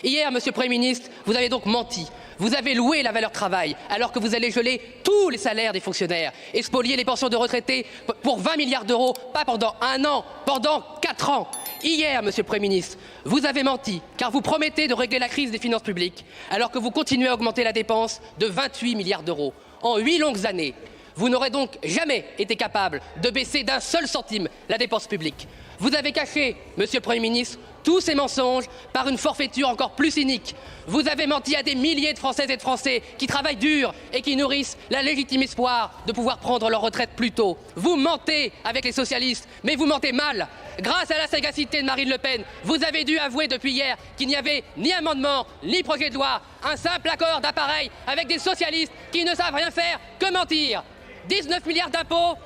Hier, Monsieur le Premier ministre, vous avez donc menti. Vous avez loué la valeur travail, alors que vous allez geler tous les salaires des fonctionnaires et spolier les pensions de retraités pour 20 milliards d'euros, pas pendant 1 an, pendant 4 ans. Hier, Monsieur le Premier ministre, vous avez menti, car vous promettez de régler la crise des finances publiques, alors que vous continuez à augmenter la dépense de 28 milliards d'euros. En 8 longues années, vous n'aurez donc jamais été capable de baisser d'1 seul centime la dépense publique. Vous avez caché, Monsieur le Premier ministre, tous ces mensonges par une forfaiture encore plus cynique. Vous avez menti à des milliers de Françaises et de Français qui travaillent dur et qui nourrissent la légitime espoir de pouvoir prendre leur retraite plus tôt. Vous mentez avec les socialistes, mais vous mentez mal. Grâce à la sagacité de Marine Le Pen, vous avez dû avouer depuis hier qu'il n'y avait ni amendement, ni projet de loi, un simple accord d'appareil avec des socialistes qui ne savent rien faire que mentir. 19 milliards d'impôts,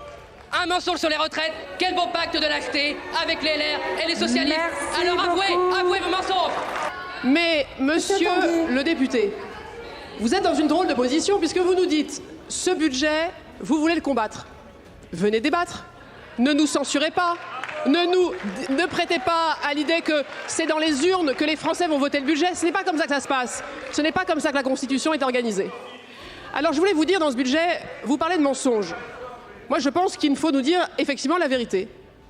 un mensonge sur les retraites, quel beau pacte de lâcheté avec les LR et les socialistes. Merci Alors avouez vos mensonges. Mais, monsieur le député, vous êtes dans une drôle de position puisque vous nous dites ce budget, vous voulez le combattre. Venez débattre. Ne nous censurez pas. Ne prêtez pas à l'idée que c'est dans les urnes que les Français vont voter le budget. Ce n'est pas comme ça que ça se passe. Ce n'est pas comme ça que la Constitution est organisée. Alors je voulais vous dire, dans ce budget, vous parlez de mensonges. Moi, je pense qu'il faut nous dire effectivement la vérité.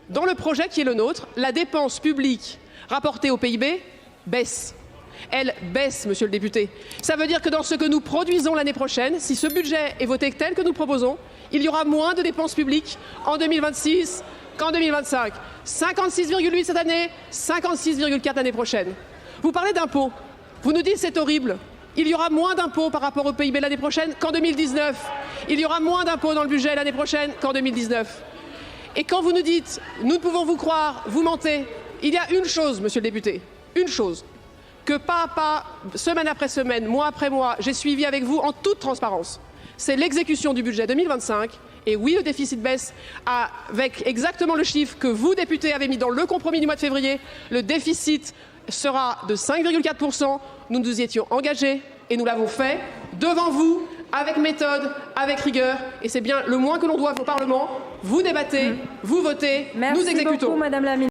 Dans le projet qui est le nôtre, la dépense publique rapportée au PIB baisse. Elle baisse, monsieur le député. Ça veut dire que dans ce que nous produisons l'année prochaine, si ce budget est voté tel que nous proposons, il y aura moins de dépenses publiques en 2026 qu'en 2025. 56,8 cette année, 56,4 l'année prochaine. Vous parlez d'impôts. Vous nous dites c'est horrible. Il y aura moins d'impôts par rapport au PIB l'année prochaine qu'en 2019. Il y aura moins d'impôts dans le budget l'année prochaine qu'en 2019. Et quand vous nous dites « nous ne pouvons vous croire, vous mentez », il y a une chose, monsieur le député, une chose, que pas à pas, semaine après semaine, mois après mois, j'ai suivi avec vous en toute transparence. C'est l'exécution du budget 2025. Et oui, le déficit baisse avec exactement le chiffre que vous, députés, avez mis dans le compromis du mois de février. Le déficit sera de 5,4%. Nous nous y étions engagés et nous l'avons fait devant vous, avec méthode, avec rigueur. Et c'est bien le moins que l'on doive au Parlement. Vous débattez, vous votez, nous exécutons. Merci beaucoup, Madame la Ministre.